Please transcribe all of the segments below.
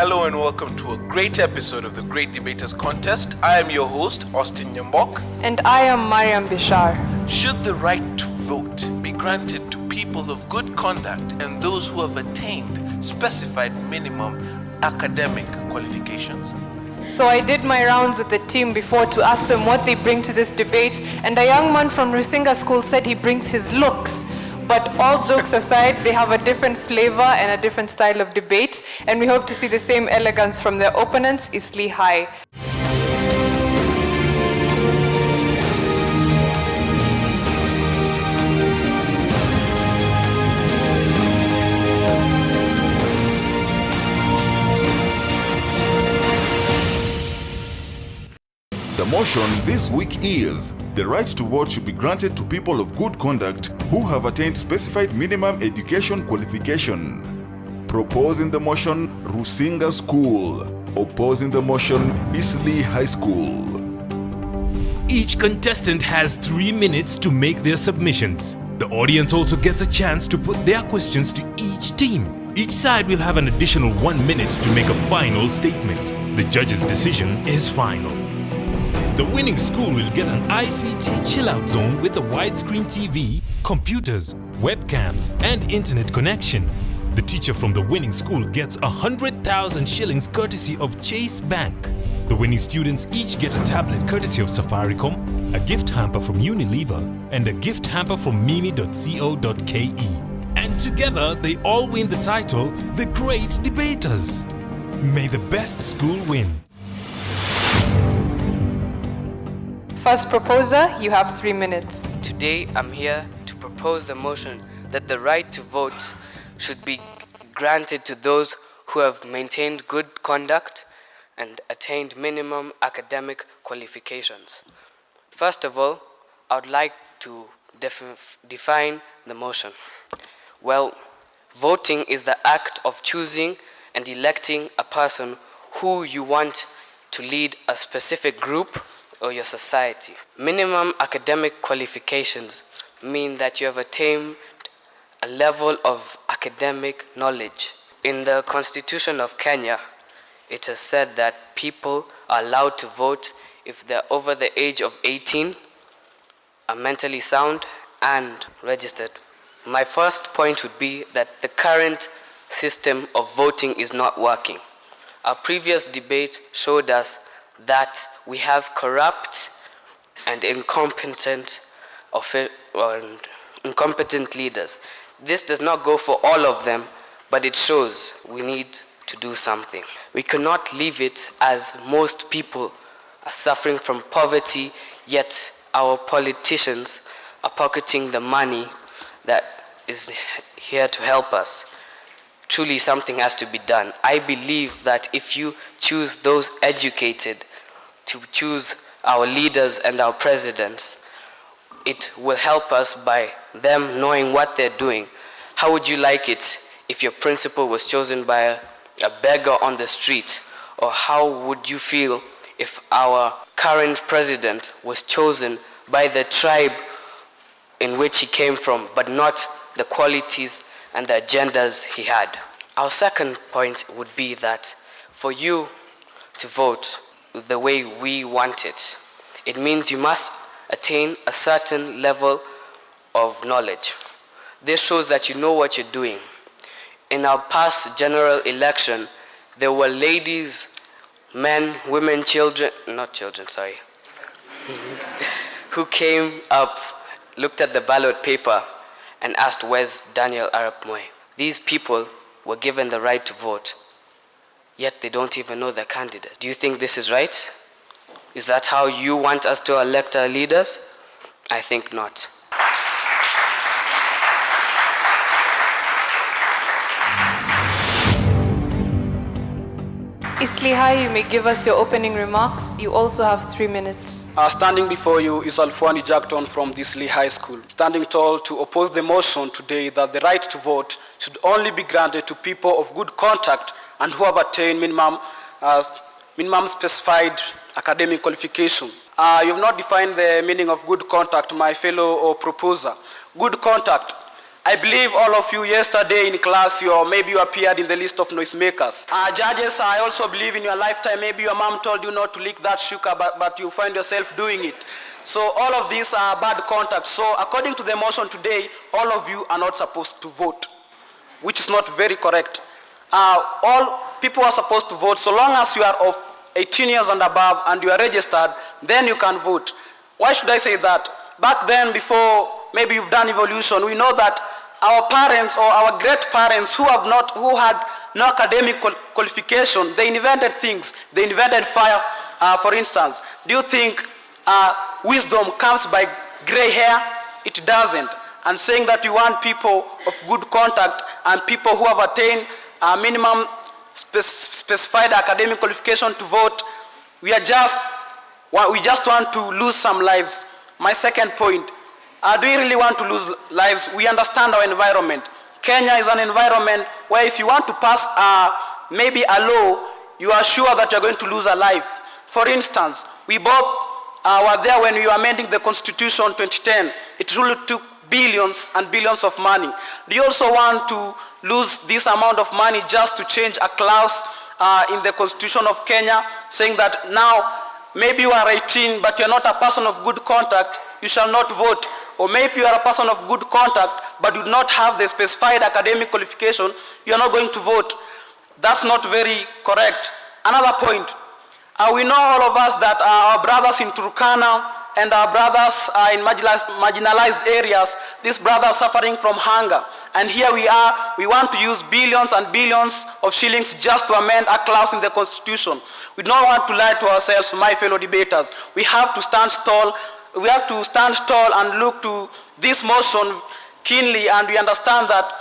Hello and welcome to a great episode of the Great Debaters Contest. I am your host, Austin Nyambok. And I am Mariam Bishar. Should the right to vote be granted to people of good conduct and those who have attained specified minimum academic qualifications? So I did my rounds with the team before to ask them what they bring to this debate, and a young man from Rusinga school said he brings his looks. But all jokes aside, they have a different flavor and a different style of debate, and we hope to see the same elegance from their opponents, Eastleigh High. The motion this week is, the right to vote should be granted to people of good conduct who have attained specified minimum education qualification. Proposing the motion, Rusinga School. Opposing the motion, Eastleigh High School. Each contestant has 3 minutes to make their submissions. The audience also gets a chance to put their questions to each team. Each side will have an additional 1 minute to make a final statement. The judge's decision is final. The winning school will get an ICT chill-out zone with a widescreen TV, computers, webcams, and internet connection. The teacher from the winning school gets 100,000 shillings courtesy of Chase Bank. The winning students each get a tablet courtesy of Safaricom, a gift hamper from Unilever, and a gift hamper from mimi.co.ke. And together, they all win the title, The Great Debaters. May the best school win. First proposer, you have 3 minutes. Today, I'm here to propose the motion that the right to vote should be granted to those who have maintained good conduct and attained minimum academic qualifications. First of all, I would like to define the motion. Well, voting is the act of choosing and electing a person who you want to lead a specific group or your society. Minimum academic qualifications mean that you have attained a level of academic knowledge. In the Constitution of Kenya, it has said that people are allowed to vote if they're over the age of 18, are mentally sound, and registered. My first point would be that the current system of voting is not working. Our previous debate showed us that we have corrupt and incompetent leaders. This does not go for all of them, but it shows we need to do something. We cannot leave it as most people are suffering from poverty, yet our politicians are pocketing the money that is here to help us. Truly, something has to be done. I believe that if you choose those educated to choose our leaders and our presidents, it will help us by them knowing what they're doing. How would you like it if your principal was chosen by a beggar on the street? Or how would you feel if our current president was chosen by the tribe in which he came from, but not the qualities and the agendas he had? Our second point would be that for you to vote the way we want it, it means you must attain a certain level of knowledge. This shows that you know what you're doing. In our past general election, there were ladies, men, women, who came up, looked at the ballot paper, and asked, "Where's Daniel Arap Moi?" These people were given the right to vote, yet they don't even know their candidate. Do you think this is right? Is that how you want us to elect our leaders? I think not. Eastleigh High, you may give us your opening remarks. You also have 3 minutes. Standing before you is Alfuani Jackton from Eastleigh High School, standing tall to oppose the motion today that the right to vote should only be granted to people of good conduct and who have attained minimum specified academic qualification. You have not defined the meaning of good conduct, my fellow proposer. Good conduct I believe all of you yesterday in class, maybe you appeared in the list of noisemakers. Judges, I also believe in your lifetime, maybe your mom told you not to lick that sugar, but you find yourself doing it. So all of these are bad contact. So according to the motion today, all of you are not supposed to vote, which is not very correct. All people are supposed to vote. So long as you are of 18 years and above and you are registered, then you can vote. Why should I say that? Back then, before maybe you've done evolution, we know that our parents or our great parents who had no academic qualification, they invented things. They invented fire, for instance. Do you think wisdom comes by gray hair? It doesn't. And saying that you want people of good contact and people who have attained minimum specified academic qualification to vote, we just want to lose some lives. My second point, do we really want to lose lives? We understand our environment. Kenya is an environment where if you want to pass maybe a law, you are sure that you're going to lose a life. For instance, we both were there when we were amending the Constitution 2010. It really took billions and billions of money. Do you also want to lose this amount of money just to change a clause in the Constitution of Kenya, saying that now maybe you are 18 but you're not a person of good contact, you shall not vote? Or maybe you are a person of good contact but do not have the specified academic qualification, you are not going to vote. That's not very correct. Another point, we know all of us that our brothers in Turkana and our brothers in marginalized areas, these brothers are suffering from hunger. And here we are, we want to use billions and billions of shillings just to amend a clause in the Constitution. We don't want to lie to ourselves, my fellow debaters. We have to stand tall. We have to stand tall and look to this motion keenly, and we understand that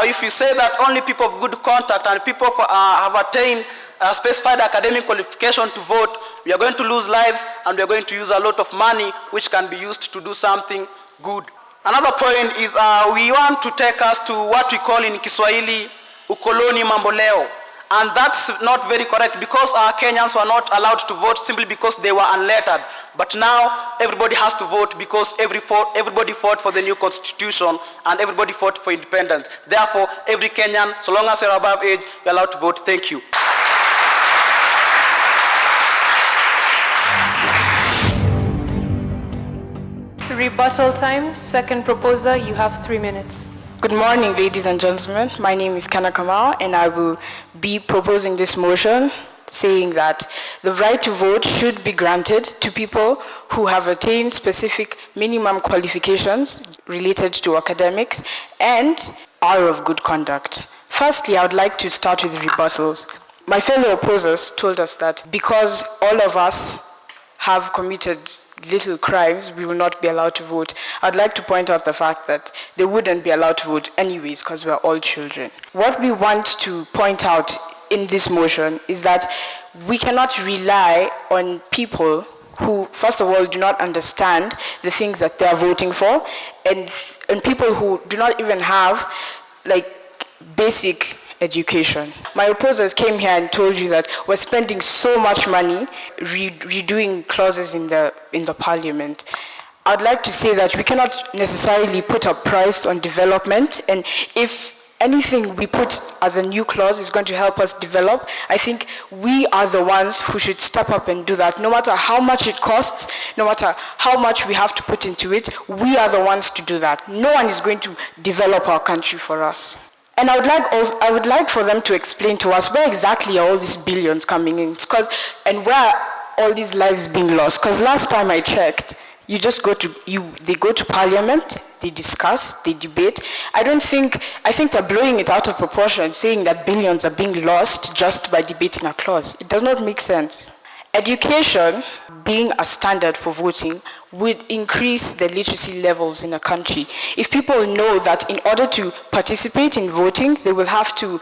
if we say that only people of good contact and people have attained specified academic qualification to vote, we are going to lose lives and we are going to use a lot of money which can be used to do something good. Another point is we want to take us to what we call in Kiswahili ukoloni mamboleo. And that's not very correct because our Kenyans were not allowed to vote simply because they were unlettered. But now everybody has to vote because everybody fought for the new constitution and everybody fought for independence. Therefore, every Kenyan, so long as you're above age, you're allowed to vote. Thank you. Rebuttal time. Second proposer, you have 3 minutes. Good morning, ladies and gentlemen. My name is Kana Kamau, and I will be proposing this motion saying that the right to vote should be granted to people who have attained specific minimum qualifications related to academics and are of good conduct. Firstly, I would like to start with rebuttals. My fellow opposers told us that because all of us have committed little crimes, we will not be allowed to vote. I'd like to point out the fact that they wouldn't be allowed to vote anyways because we're all children. What we want to point out in this motion is that we cannot rely on people who, first of all, do not understand the things that they're voting for, and people who do not even have basic education. My opposers came here and told you that we're spending so much money redoing clauses in the parliament. I'd like to say that we cannot necessarily put a price on development, and if anything we put as a new clause is going to help us develop, I think we are the ones who should step up and do that. No matter how much it costs, no matter how much we have to put into it, we are the ones to do that. No one is going to develop our country for us. And I would like for them to explain to us where exactly are all these billions coming in, and where are all these lives being lost. Because last time I checked, they go to parliament, they discuss, they debate. I think they're blowing it out of proportion, saying that billions are being lost just by debating a clause. It does not make sense. Education, being a standard for voting, would increase the literacy levels in a country. If people know that in order to participate in voting, they will have to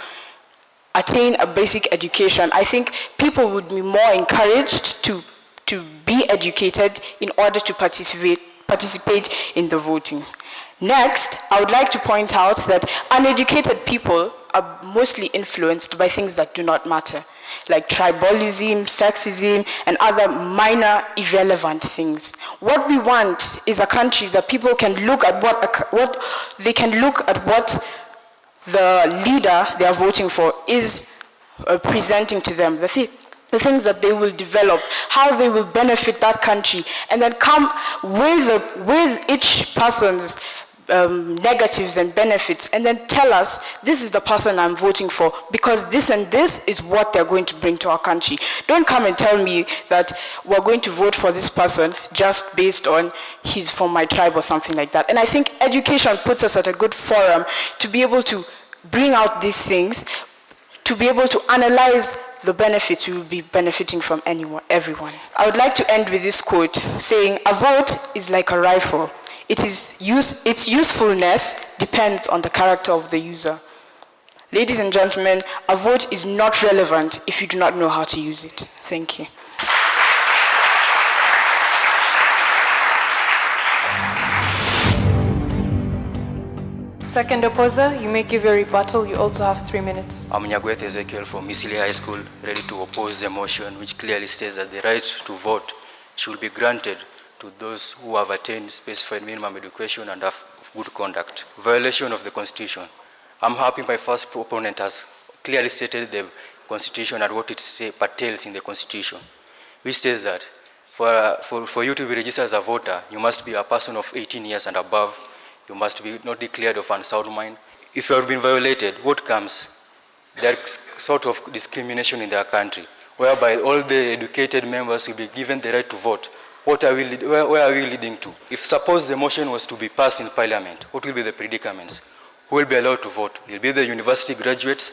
attain a basic education, I think people would be more encouraged to be educated in order to participate in the voting. Next, I would like to point out that uneducated people are mostly influenced by things that do not matter, like tribalism, sexism, and other minor irrelevant things. What we want is a country that people can look at what the leader they are voting for is presenting to them, the things that they will develop, how they will benefit that country, and then come with each person's negatives and benefits, and then tell us, this is the person I'm voting for because this and this is what they're going to bring to our country. Don't come and tell me that we're going to vote for this person just based on he's from my tribe or something like that. And I think education puts us at a good forum to be able to bring out these things, to be able to analyze the benefits we will be benefiting from everyone. I would like to end with this quote saying, "A vote is like a rifle. Its usefulness depends on the character of the user." Ladies and gentlemen, a vote is not relevant if you do not know how to use it. Thank you. Second opposer, you may give your rebuttal. You also have 3 minutes. I'm Nyagweth Ezekiel from Eastleigh High School, ready to oppose the motion which clearly states that the right to vote should be granted to those who have attained specified minimum education and have good conduct. Violation of the Constitution. I'm happy my first opponent has clearly stated the Constitution and what it pertains in the Constitution, which says that for you to be registered as a voter, you must be a person of 18 years and above. You must be not declared of unsound mind. If you have been violated, what comes? There is sort of discrimination in their country, whereby all the educated members will be given the right to vote. Where are we leading to? If suppose the motion was to be passed in Parliament, what will be the predicaments? Who will be allowed to vote? Will it be the university graduates?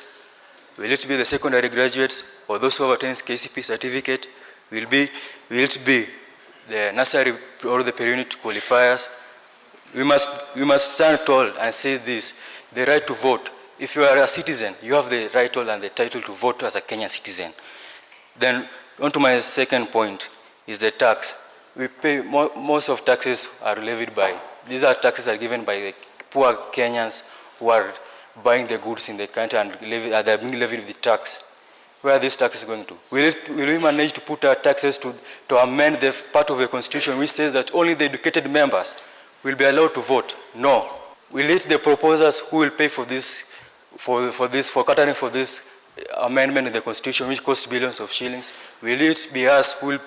Will it be the secondary graduates? Or those who have attained KCP certificate? Will it be the nursery or the per-unit qualifiers? We must stand tall and say this, the right to vote. If you are a citizen, you have the right and the title to vote as a Kenyan citizen. Then, on to my second point, is the tax. We pay, most of taxes are levied by, these are taxes are given by the poor Kenyans who are buying the goods in the country and they're being levied with the tax. Where are these taxes going to? Will we manage to put our taxes to amend the part of the Constitution which says that only the educated members will be allowed to vote? No. Will it the proposers who will pay for this, for catering for this amendment in the Constitution which costs billions of shillings? Will it be us who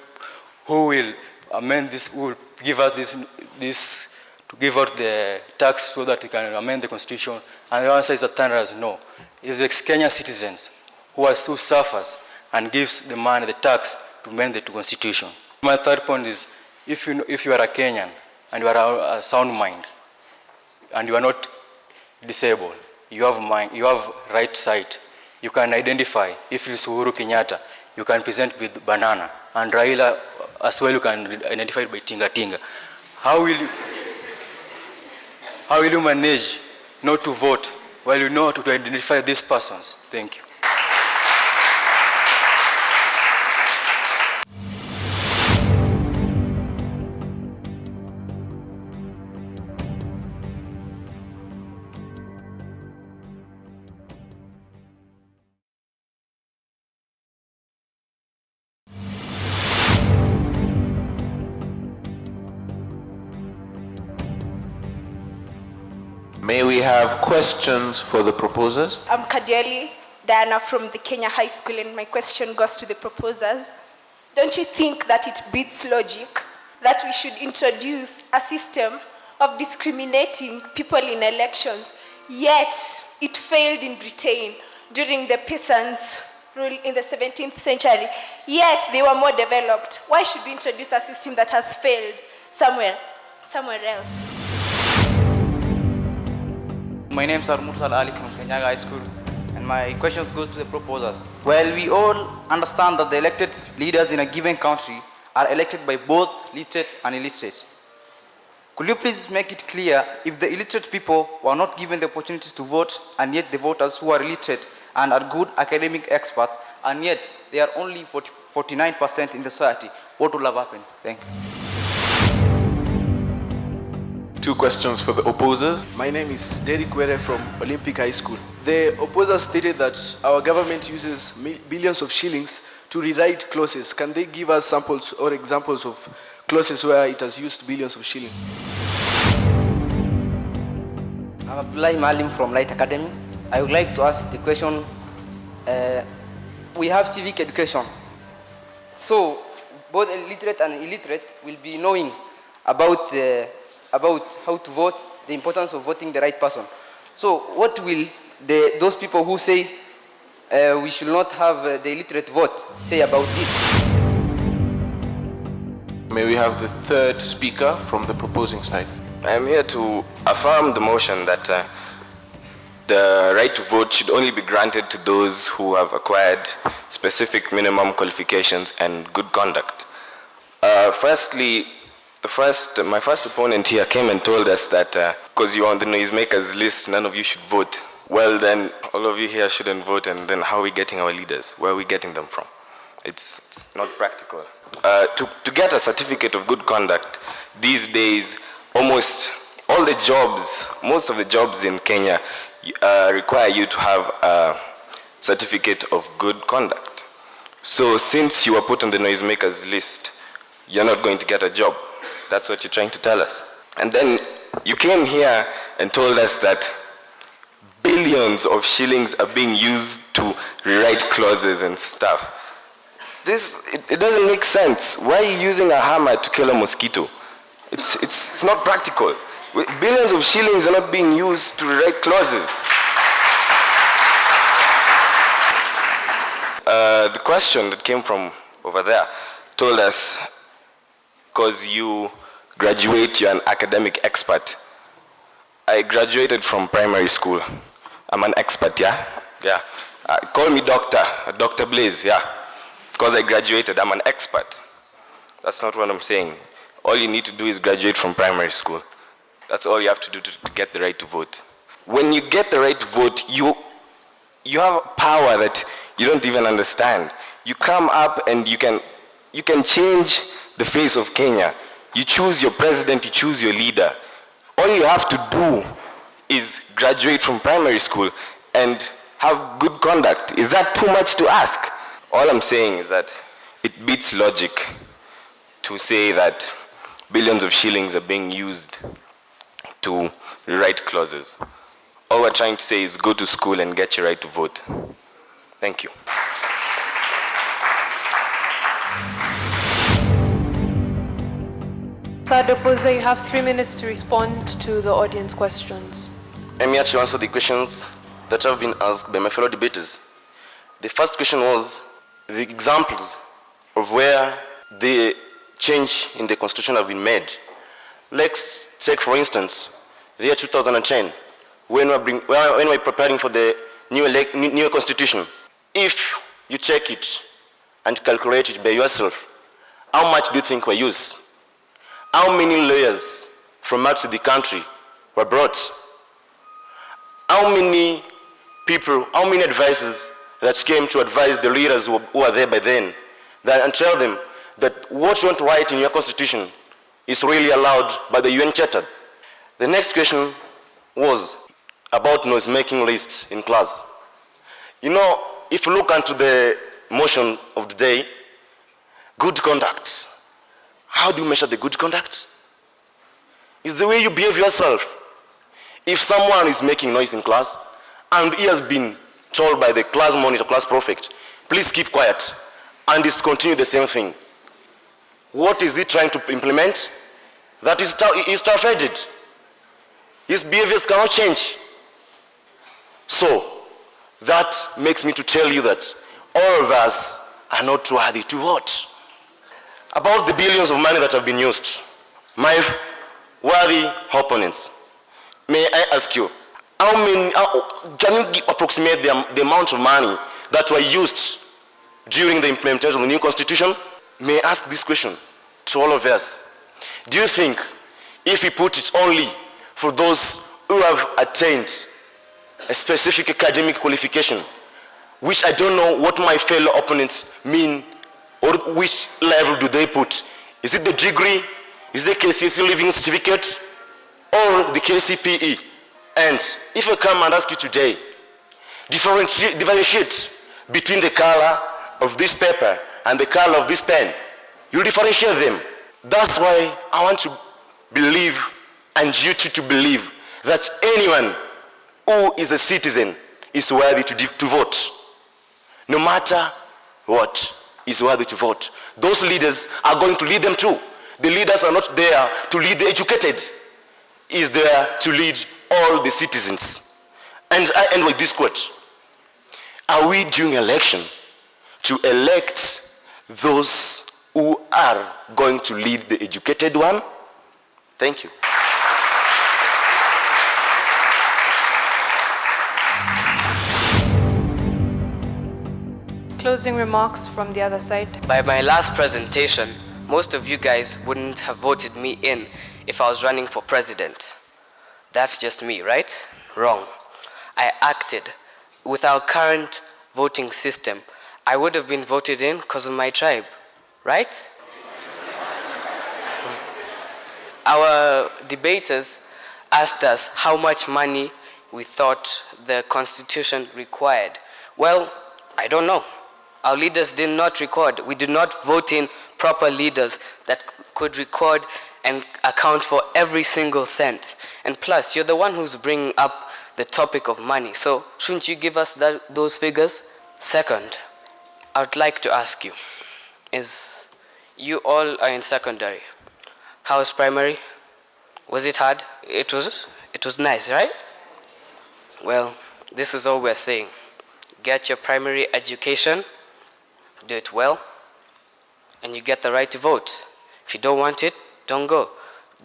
will amend this, who will give out to give out the tax so that we can amend the Constitution? And the answer is a no. It's the Kenyan citizens who suffers and gives the money, the tax, to amend the Constitution. My third point is, if you are a Kenyan and you are a sound mind, and you are not disabled, you have right sight, you can identify. If it's Uhuru Kenyatta, you can present with banana, and Raila as well, you can identify it by tinga tinga. How will you manage not to vote while you know how to identify these persons? Thank you. May we have questions for the proposers? I'm Kadieli Diana from the Kenya High School, and my question goes to the proposers. Don't you think that it beats logic that we should introduce a system of discriminating people in elections, yet it failed in Britain during the peasants' rule in the 17th century, yet they were more developed? Why should we introduce a system that has failed somewhere else? My name is Mursal Ali from Kenya High School, and my questions go to the proposers. Well, we all understand that the elected leaders in a given country are elected by both literate and illiterate. Could you please make it clear if the illiterate people were not given the opportunities to vote, and yet the voters who are illiterate and are good academic experts, and yet they are only 49% in the society, what will have happened? Thank you. 2 questions for the opposers. My name is Derek Were from Olympic High School. The opposers stated that our government uses billions of shillings to rewrite clauses. Can they give us samples or examples of clauses where it has used billions of shillings? I'm Abdullahi Malim from Light Academy. I would like to ask the question, we have civic education. So both illiterate and illiterate will be knowing about how to vote, the importance of voting the right person. So what will those people who say we should not have the illiterate vote say about this? May we have the 3rd speaker from the proposing side? I am here to affirm the motion that the right to vote should only be granted to those who have acquired specific minimum qualifications and good conduct. Firstly, my first opponent here came and told us that because you're on the noisemakers list, none of you should vote. Well then, all of you here shouldn't vote, and then how are we getting our leaders? Where are we getting them from? It's not practical. To get a certificate of good conduct, these days, most of the jobs in Kenya require you to have a certificate of good conduct. So since you are put on the noisemakers list, you're not going to get a job. That's what you're trying to tell us. And then you came here and told us that billions of shillings are being used to rewrite clauses and stuff. It doesn't make sense. Why are you using a hammer to kill a mosquito? It's not practical. Billions of shillings are not being used to rewrite clauses. The question that came from over there told us, because you graduate, you're an academic expert. I graduated from primary school. I'm an expert, yeah? Yeah. Call me Dr. Blaze, yeah. Because I graduated, I'm an expert. That's not what I'm saying. All you need to do is graduate from primary school. That's all you have to do to get the right to vote. When you get the right to vote, you have power that you don't even understand. You come up and you can change the face of Kenya. You choose your president, you choose your leader. All you have to do is graduate from primary school and have good conduct. Is that too much to ask? All I'm saying is that it beats logic to say that billions of shillings are being used to rewrite clauses. All we're trying to say is go to school and get your right to vote. Thank you. Third opposer, you have 3 minutes to respond to the audience questions. I'm here to answer the questions that have been asked by my fellow debaters. The first question was the examples of where the change in the constitution have been made. Let's take, for instance, the year 2010, when we're preparing for the new constitution. If you check it and calculate it by yourself, how much do you think were used? How many lawyers from outside the country were brought? How many people, how many advisors that came to advise the leaders who are there by then, and tell them that what you want to write in your constitution is really allowed by the UN Charter? The next question was about noise-making lists in class. You know, if you look into the motion of the day, good conduct. How do you measure the good conduct? It's the way you behave yourself. If someone is making noise in class and he has been told by the class monitor, class prefect, please keep quiet, and it's continue the same thing, what is he trying to implement? That is tough-headed. His behaviors cannot change. So that makes me to tell you that all of us are not worthy to vote. About the billions of money that have been used, my worthy opponents, may I ask you, can you approximate the amount of money that were used during the implementation of the new constitution? May I ask this question to all of us. Do you think if we put it only for those who have attained a specific academic qualification, which I don't know what my fellow opponents mean, or which level do they put? Is it the degree? Is it the KCSE living certificate? or the KCPE. And if I come and ask you today, differentiate between the color of this paper and the color of this pen, you differentiate them. That's why I want to believe, and you too to believe, that anyone who is a citizen is worthy to vote. No matter what, is worthy to vote. Those leaders are going to lead them too. The leaders are not there to lead the educated. Is there to lead all the citizens. And I end with this quote. Are we during election to elect those who are going to lead the educated one? Thank you. Closing remarks from the other side. By my last presentation, most of you guys wouldn't have voted me in if I was running for president. That's just me, right? Wrong. I acted. With our current voting system, I would have been voted in because of my tribe, right? Our debaters asked us how much money we thought the Constitution required. Well, I don't know. Our leaders did not record. We did not vote in proper leaders that could record and account for every single cent. And plus, you're the one who's bringing up the topic of money. So shouldn't you give us those figures? Second, I would like to ask you, you all are in secondary. How was primary? Was it hard? It was nice, right? Well, this is all we're saying. Get your primary education, do it well, and you get the right to vote. If you don't want it, don't go.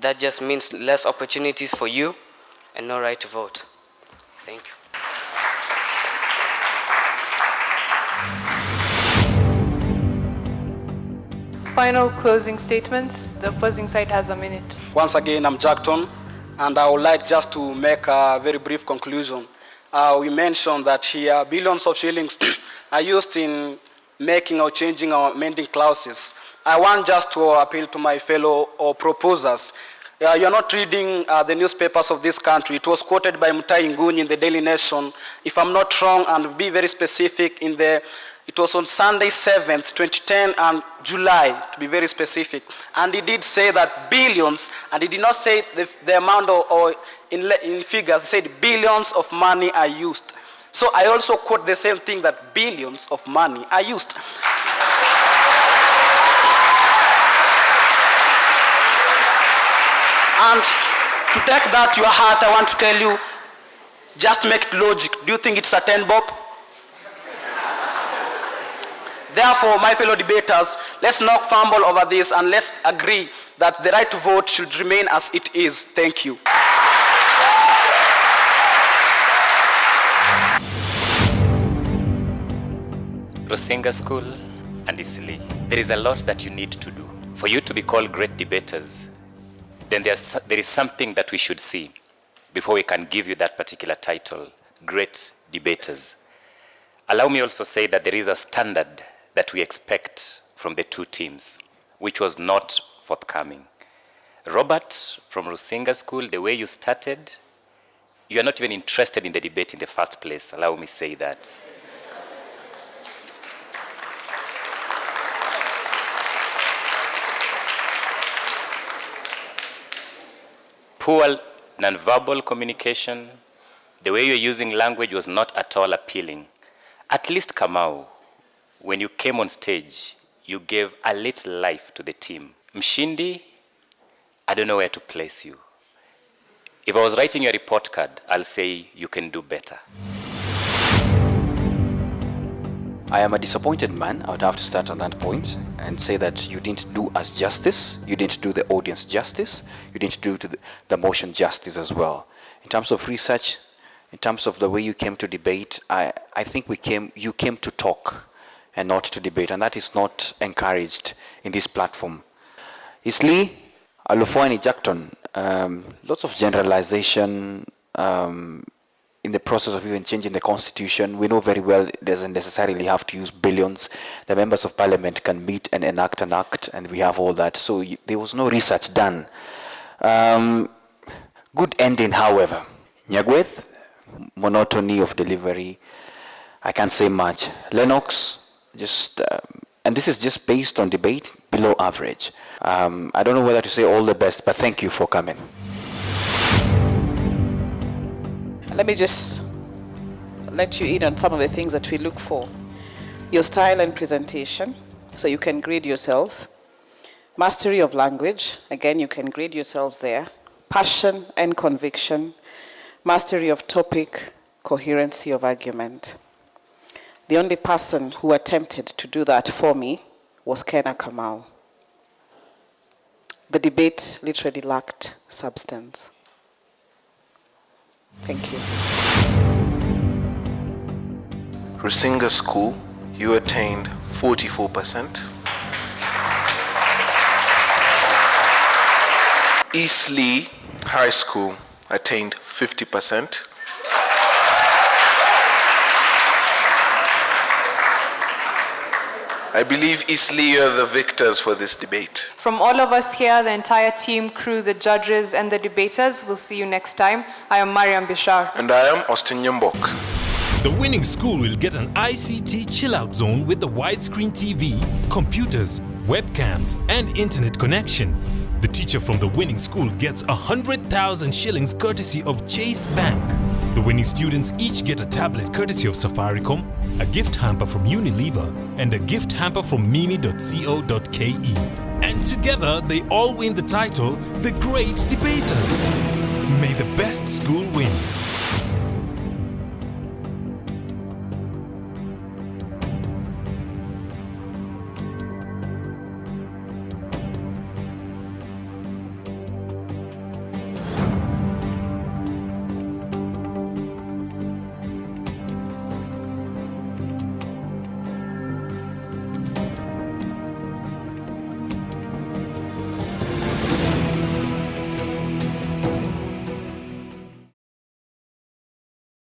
That just means less opportunities for you and no right to vote. Thank you. Final closing statements. The opposing side has a minute. Once again, I'm Jackton, and I would like just to make a very brief conclusion. We mentioned that here billions of shillings are used in making or changing or amending clauses. I want just to appeal to my fellow proposers. You're not reading the newspapers of this country. It was quoted by Mutai Nguny in the Daily Nation. If I'm not wrong, and be very specific, it was on Sunday 7th, 2010, and July, to be very specific. And he did say that billions, and he did not say the amount or in figures, he said billions of money are used. So I also quote the same thing, that billions of money are used. And to take that to your heart, I want to tell you, just make it logic. Do you think it's a 10 bob? Therefore, my fellow debaters, let's not fumble over this and let's agree that the right to vote should remain as it is. Thank you. Rusinga School and Eastleigh, there is a lot that you need to do. For you to be called great debaters, then there is something that we should see before we can give you that particular title, great debaters. Allow me also say that there is a standard that we expect from the two teams, which was not forthcoming. Robert from Rusinga School, the way you started, you are not even interested in the debate in the first place. Allow me say that. Poor nonverbal communication, the way you're using language was not at all appealing. At least Kamau, when you came on stage, you gave a little life to the team. Mshindi, I don't know where to place you. If I was writing your report card, I'll say you can do better. I am a disappointed man. I would have to start on that point and say that you didn't do us justice, you didn't do the audience justice, you didn't do to the motion justice as well. In terms of research, in terms of the way you came to debate, I think you came to talk and not to debate, and that is not encouraged in this platform. Eastleigh, Alufwani Jackton, lots of generalization, in the process of even changing the constitution. We know very well it doesn't necessarily have to use billions. The members of parliament can meet and enact an act, and we have all that. So there was no research done. Good ending, however. Nyagweth, monotony of delivery. I can't say much. Lennox, just, and this is just based on debate, below average. I don't know whether to say all the best, but thank you for coming. Let me just let you in on some of the things that we look for. Your style and presentation, so you can grade yourselves. Mastery of language, again, you can grade yourselves there. Passion and conviction. Mastery of topic, coherency of argument. The only person who attempted to do that for me was Kena Kamau. The debate literally lacked substance. Thank you. Rusinga School, you attained 44%. Eastleigh High School attained 50%. I believe Eastleigh are the victors for this debate. From all of us here, the entire team, crew, the judges, and the debaters, we'll see you next time. I am Mariam Bishar. And I am Austin Nyambok. The winning school will get an ICT chill-out zone with the widescreen TV, computers, webcams, and internet connection. The teacher from the winning school gets 100,000 shillings courtesy of Chase Bank. The winning students each get a tablet courtesy of Safaricom, a gift hamper from Unilever, and a gift hamper from mimi.co.ke. And together, they all win the title, The Great Debaters. May the best school win.